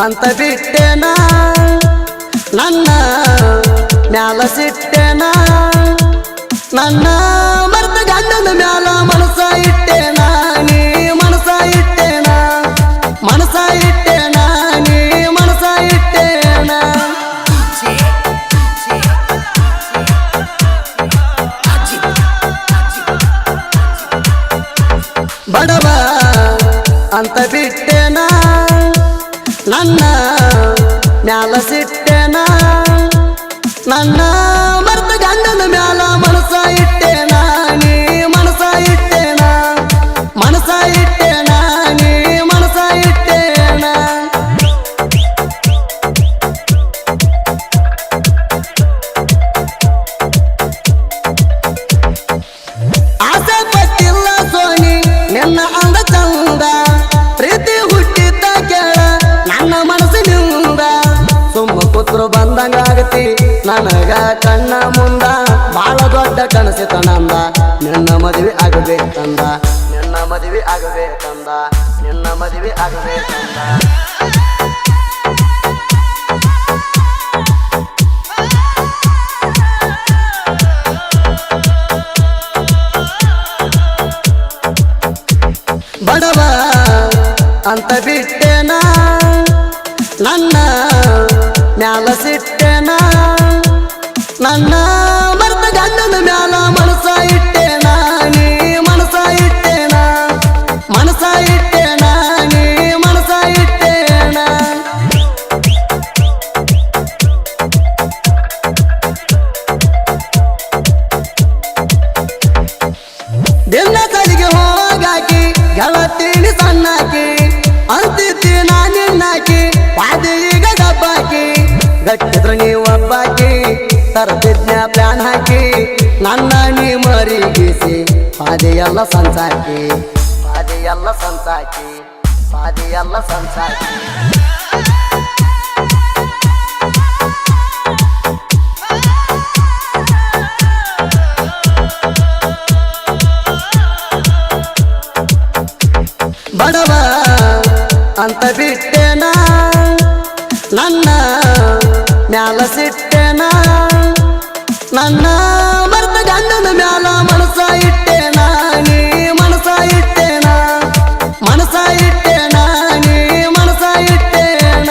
ಅಂತ ಬಿಟ್ಟೆನ ನನ್ನ ಮ್ಯಾಲ ಸಿಟ್ಟೆನ ನನ್ನ ಮರ್ತ ಗಂಡನ ಮ್ಯಾಲ ಮನಸ ಇಟ್ಟೆನ ನೀ ಮನಸ ಇಟ್ಟೆನ ಮನಸ ಇಟ್ಟೆನ ನೀ ಮನಸ ಇಟ್ಟೆನ ಬಡವ ಅಂತ ಬಿಟ್ಟೆನ ನನ್ನ ಮ್ಯಾಲ ಸಿಟ್ಟೆನ ನನ್ನ ಮರ್ತ ಗಂಡನ ಮ್ಯಾಲ ಮನಸ ಇಟ್ಟೆನ ನೀ ಮನಸ ಇಟ್ಟೆನ ಮನಸ ಇಟ್ಟೆನ ನೀ ಮನಸ ಇಟ್ಟೆನ ಆಸೆ ಪಟ್ಟಿಲ್ಲ ಸೋನಿ ನಿನ್ನ ಅಂದ ಚಂದ ಪ್ರೀತಿ ಹುಟ್ಟಿದ್ದ ಕೇಳ ನನ್ನ ಮನಸ್ಸಿನಿಂದ ಸುಮ್ಮ ಕೂತ್ರು ಬಂದಂಗಾಗತಿ ನನಗ ಕಣ್ಣ ಮುಂದ ಬಾಳ ದೊಡ್ಡ ಕನಸಿತ ನಂದ ನಿನ್ನ ಮದುವೆ ಆಗಬೇಕಂದ ನಿನ್ನ ಮದುವೆ ಆಗಬೇಕಂದ ನಿನ್ನ ಮದುವೆ ಆಗಬೇಕಂದ ಬಡವ ಅಂತ ಬಿಟ್ಟೆನ ನನ್ನ ಮ್ಯಾಲ ಸಿಟ್ಟೆನ ನನ್ನ ಮರ್ತ ಗಂಡನ ಮ್ಯಾಲ ಮನಸ ಇಟ್ಟೆನ ನೀ ಮನಸ ಇಟ್ಟೆನ ಮನಸ ಇಟ್ಟೆನ ನೀ ಮನಸ ಇಟ್ಟೆನ ದಿನ ಕಲಿಗೆ ಹೋಗಾಕಿ ಗೆಳತೀನಿ ಸಣ್ಣಾಕಿ ಅಂತಿದ್ದಿ ನಾನಿನ್ನಾಕಿ ಪಾದಿ ಈಗ ಡಬ್ಬಾಕಿ ಗಟ್ಟಿದ್ರು ನೀವು ಒಬ್ಬಾಕಿ ತರತಿದ್ನ ಪ್ಲಾನ್ ಹಾಕಿ ನನ್ನ ನೀ ಮರಿಗಿಸಿ ಪಾದಿಯೆಲ್ಲ ಸಂಸಾಕಿ ಪಾದಿಯೆಲ್ಲ ಸಂಸಾಕಿ ಪಾದಿಯೆಲ್ಲ ಸಂಸಾಕಿ ಬಡವ ಅಂತ ಬಿಟ್ಟೆನ ನನ್ನ ಮ್ಯಾಲ ಸಿಟ್ಟೆನ ನನ್ನ ಮರ್ತ ಗಂಡನ ಮ್ಯಾಲ ಮನಸ ಇಟ್ಟೆನ ನೀ ಮನಸ ಇಟ್ಟೆನ ಮನಸ ಇಟ್ಟೆನ ನೀ ಮನಸ ಇಟ್ಟೆನ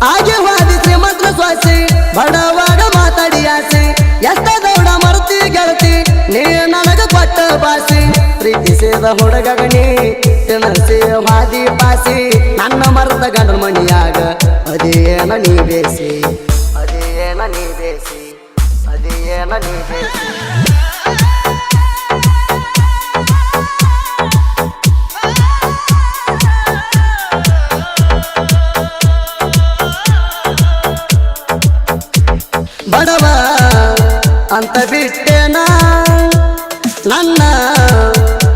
ಹಾಗೆ ವಾದಿ ಶ್ರೀಮಂತರ ಸ್ವಾಸಿ ಬಡವಾಗ ಮಾತಾಡಿ ಆಸೆ ಎಷ್ಟ ದೌಡ ಮರ್ತಿ ಗೆಳತಿ ನೀ ನನಗ ಕೊಟ್ಟ ಬಾಸಿ ಪ್ರೀತಿಸಿದ ಹುಡುಗಗಣಿ ತಿನಸಿ ಹಾದಿ ಪಾಸಿ ನನ್ನ ಮರ್ತ ಗಂಡನ ಮಣಿಯಾಗ ಅದೇನ ನೀ ಬೇಸಿ ಅದೇನ ನೀ ಬೇಸಿ ಅದೇನ ನೀ ಬೇಸಿ ಬಡವ ಅಂತ ಬಿಟ್ಟೆನ ನನ್ನ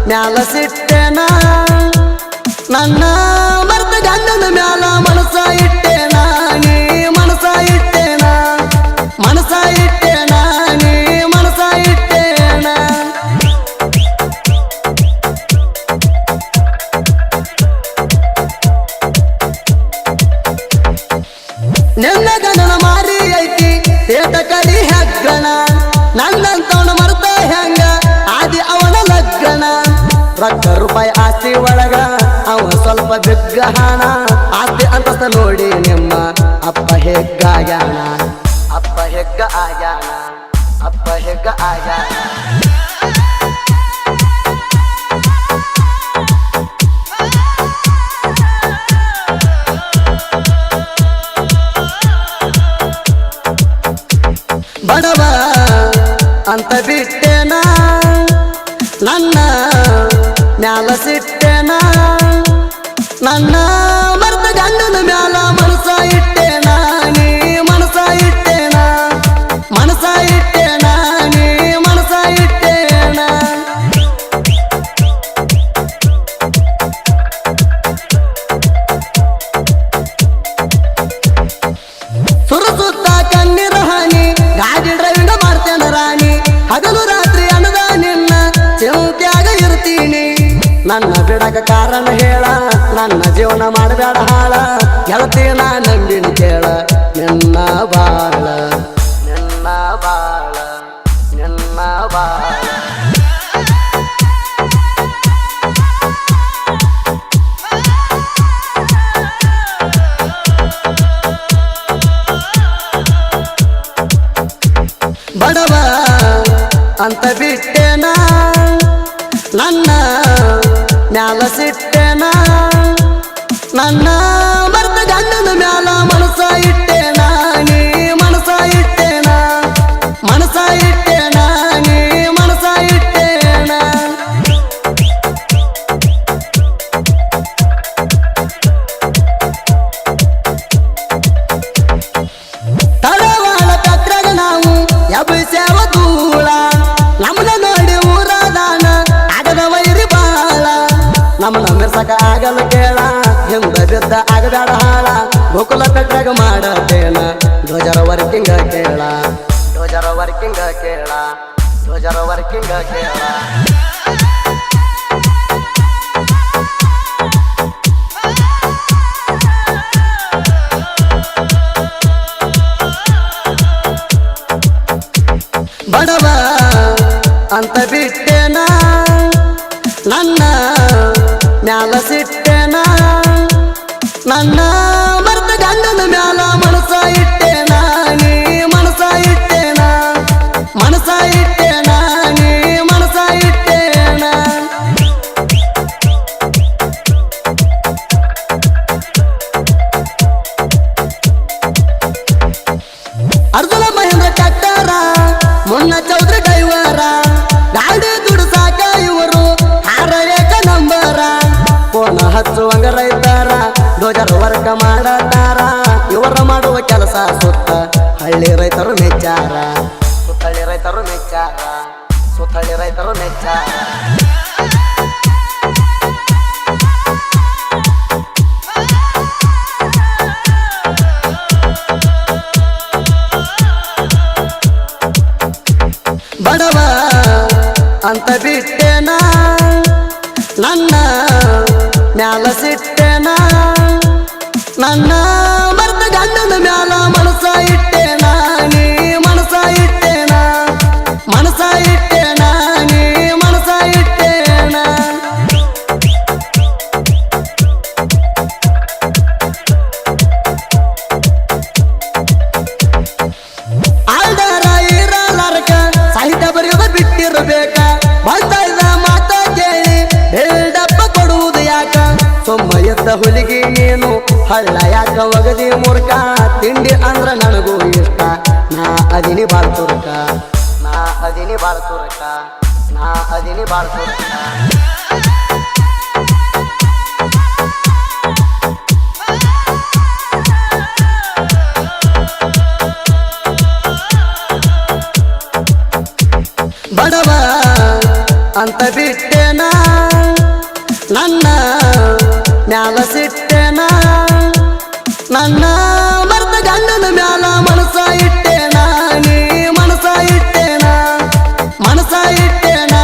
ಮ್ಯಾಲ ಸಿಟ್ಟೆನ ನನ್ನ ಮರ್ತ ಗಂಡನ ಮ್ಯಾಲ ಮನಸ ಇಟ್ಟೆನ ನೀ ಮನಸ ಇಟ್ಟೆನ ಮನಸ ಇಟ್ಟೆನ ನೀ ಮನಸ ಇಟ್ಟೆನ ನಿನ್ನ ಗಂಡನ ಮಾರಿ ಐತಿ ತೇಟ ಕಲಿ ಹೆಗ್ಗಣ ನನ್ನಂತವನ ಮರ್ತ ಹೆಂಗ ಆದಿ ಅವನ ಲಗ್ಗಣ ರೊಕ್ಕ ರೂಪಾಯಿ ಆಸ್ತಿ ಒಳಗ ಅವ ಸ್ವಲ್ಪ ಬಿಗ್ಗ ಹಣ ಆಸ್ತಿ ಅಂತಸ್ತ ನೋಡಿ ನಿಮ್ಮ ಅಪ್ಪ ಹೆಗ್ಗಾಗ್ಯಾನ ಅಪ್ಪ ಹೆಗ್ಗ ಆಗ್ಯಾನ ಅಪ್ಪ ಹೆಗ್ಗ ಆಗ್ಯಾನ ಬಡವ ಅಂತ ಬಿಟ್ಟೆನ ನನ್ನ ಮ್ಯಾಲ ಸಿಟ್ಟೆನ ನನ್ನ ಮರ್ತ ಗಂಡನ ಮ್ಯಾಲ ಮನಸ ಇಟ್ಟೆನ ನೀ ಮನಸ ಇಟ್ಟೆನ ಮನಸ ಇಟ್ಟೆನ ನೀ ಮನಸ ಇಟ್ಟೆನ ಸುರಸುತ್ತ ಕಣ್ಣೀರ ಹಾನಿ ಗಾಡಿ ಡ್ರೈವಿಂಗ್ ಮಾಡ್ತೇನ ರಾಣಿ ಹಗಲು ನನ್ನ ಬಿಡಕ ಕಾರಣ ಹೇಳ ನನ್ನ ಜೀವನ ಮಾಡಬೇಡ ಹಾಳ ಗೆಳತಿ ನಾ ನಂಬಿನ ಕೇಳ ನಿನ್ನ ಬಾಳ ನಿನ್ನ ಬಾಳ ನಿನ್ನ ಬಾಳ ಬಡವ ಅಂತ ಬಿಟ್ಟೆನ ನನ್ನ ಮ್ಯಾಲ ಸಿಟ್ಟೆನ ನನ್ನ ಮರ್ತ ಗಂಡನ ಮ್ಯಾಲ ಮನಸ ಇಟ್ಟೆನ ನೀ ಮನಸ ಇಟ್ಟೆನ ಮನಸ ಇಟ್ಟೆನ ನೀ ಮನಸ ಇಟ್ಟೆನ ತಡವಾಳ ಕತ್ರಾಗ ನಾವು ಎಬ್ಬಿಸ್ಯಾವ ಧೂಳ ನಮ್ಮನ್ನ ನೋಡಿ ಊರದಾನ ಆಗದ ವೈರಿ ಬಾಳ ನಮ್ಮನ್ನ ಮಿರ್ಸಕ ಆಗಲ್ಲ ಕೇಳ ಹಿಂದ ಬಿದ್ದ ಆಗಬೇಡ ಹಾಳ ಗೋಕುಲ ಪೆಟ್ಟಾಗ ಮಾಡತೇನ ಧ್ವಜರ ವರ್ಕಿಂಗ ಕೇಳ ಧ್ವಜರ ವರ್ಕಿಂಗ ಕೇಳ ಧ್ವಜರ ವರ್ಕಿಂಗ ಕೇಳ ಬಡವ ಅಂತ ಬಿಟ್ಟೆನ ನನ್ನ ಮ್ಯಾಲ ಸಿಟ್ಟೆನ ನನ್ನ ಮರ್ತ ಗಂಡನ ಮ್ಯಾಲ ಮನಸ ಇಟ್ಟೆನ ನೀ ಮನಸ ಇಟ್ಟೆನ ಮನಸ ಇಟ್ಟೆನ ನೀ ಮನಸ ಇಟ್ಟೆನ ಅರ್ಜುನ ಮಹೇಂದ್ರ ಟ್ರ್ಯಾಕ್ಟರ ಮುನ್ನ ಚೌಧರಿ ಡ್ರೈವರ ಗಾಡಿ ದುಡ್ಸಾಕ ಇವರು ಹಾರರೇಕ ನಂಬರ ಫೋನ ಹಚ್ಚುವಂಗ ರೈತರ ಧ್ವಜರ ವರ್ಗ ಮಾಡತಾರ ಇವರ ಮಾಡುವ ಕೆಲಸ ಸುತ್ತ ಹಳ್ಳಿ ರೈತರು ಮೆಚ್ಚಾರ ಸುತ್ತಳ್ಳಿ ರೈತರು ಮೆಚ್ಚಾರ ಸುತ್ತಳ್ಳಿ ರೈತರು ಮೆಚ್ಚಾರ ಬಡವ ಅಂತ ಬಿಟ್ಟೆನ ನನ್ನ ಮ್ಯಾಲ ಸಿಟ್ಟೆನ ನನ್ನ ಮರ್ತ ಗಂಡನ ಮ್ಯಾಲ ಮನಸ ಇಟ್ಟೆನ ನೀ ಮನಸ ಇಟ್ಟೆನ ಮನಸ ಇಟ್ಟೆನ ನೀ ಮನಸ ಇಟ್ಟೆನ ಆಲ್ದಾರ ಇರಲಾರಕ ಸಾಹಿತ್ಯ ಬರೆಯೋದ ಬಿಟ್ಟಿರಬೇಕ ಬಂದ ಮಾತ ಕೇಳಿ ಬಿಲ್ಡಪ್ಪ ಕೊಡುವುದು ಯಾಕ ಸೊಮ್ಮ ಎದ್ದ ಹುಲಿಗಿ ನೀನು ಹಳ್ಳ ಯಾಕ ಒಗದಿ ಮೂರ್ಖ ತಿಂಡಿ ಅಂದ್ರ ನನಗೂ ಇಷ್ಟ ನಾ ಅದಿನಿ ಬಾಳ್ ತುರ್ಕ ನಾ ಅದಿನಿ ಬಾಳ್ ತುರ್ಕ ನಾ ಅದಿನಿ ಬಾಳ್ ತುರ್ಕ ಬಡವ ಅಂತ ಬಿಟ್ಟೆನ ನನ್ನ ಮ್ಯಾಲ ಸಿಟ್ಟೆನ ನನ್ನ ಮರ್ತ ಗಂಡನ ಮ್ಯಾಲ ಮನಸ ಇಟ್ಟೆನ ನೀ ಮನಸ ಇಟ್ಟೆನ ಮನಸ ಇಟ್ಟೆನ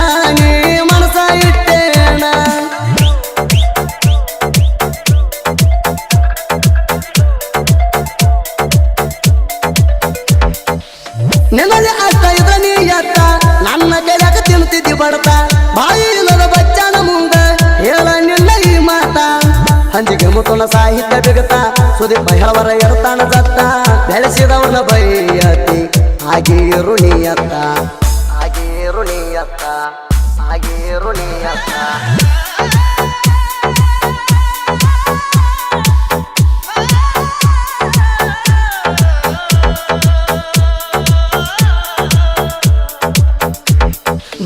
ನೀ ಮನಸ ಇಟ್ಟೆನ ನಿನ್ನಲ್ಲಿ ಅಷ್ಟ ಇದ್ರ ನೀ ಎತ್ತ ನನ್ನ ಕೈಯಾಗ ತಿಂತಿದ್ದಿ ಬಡತ ಬಾಯಿ ಇಲ್ಲದ ಬಚ್ಚನ ಮುಂದ ಹೇಳ ನಿನ್ನ ಈ ಮಾತ ಹಂಜಿಗೆ ಮುತ್ತನ ಸಾಹಿತ್ಯ ಬಿಗತ ಸುದೀಪ ಹೇಳವರ ಎಡ್ತಾನ ಜತ್ತ ಬೆಳೆಸಿದವನ ಬೈಯತಿ ಆಗಿರು ನೀಯತ್ತ ಆಗಿರು ನೀಯತ್ತ ಆಗಿರು ನೀಯತ್ತ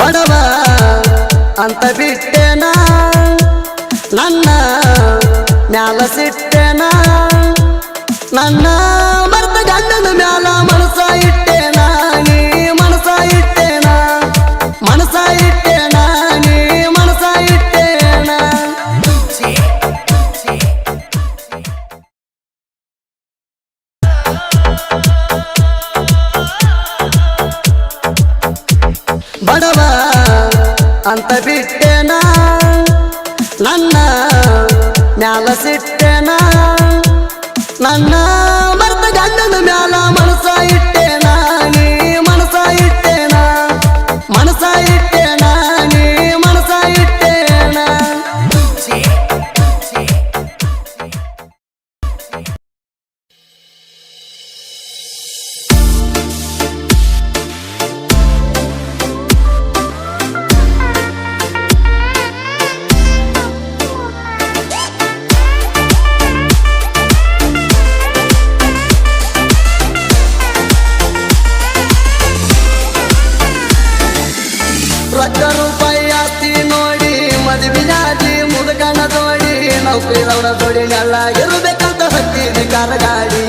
ಬಡವ ಅಂತ ಬಿಟ್ಟೆನ ನನ್ನ ಮ್ಯಾಲ ಸಿಟ್ಟೆನ ನನ್ನ ಮರ್ತ ಗಂಡನ ಮ್ಯಾಲ ಮನಸ ಇಟ್ಟೆನ ನೀ ಮನಸ ಇಟ್ಟೆನ ಮನಸ ಇಟ್ಟೆನ ನೀ ಮನಸ ಇಟ್ಟೆನ ಬಡವ ಅಂತ ಬಿಟ್ಟೆನ ನನ್ನ ಮ್ಯಾಲ ಸಿಟ್ಟೆನ ನನ್ನ ಮರ್ತ ಗಂಡನ ಮ್ಯಾಲ ಮನಸ ಇಟ್ಟೆನ ನೀ ಮನಸ ಇಟ್ಟೆನ ಮನಸ ಇಟ್ಟೆನ ನೀ ಮನಸ ಇಟ್ಟೆನ ರೊಕ್ಕ ರೂಪಾಯಿ ಆಸ್ತಿ ನೋಡಿ ಮದುವಿನಾದಿ ಮುದುಕನ ಜೋಡಿ ನೌಕರಿ ರವರ ಜೋಡಿ ಎಲ್ಲ ಇರಬೇಕಂತ ಹತ್ತೀನಿ ಕಾರ ಗಾಡಿ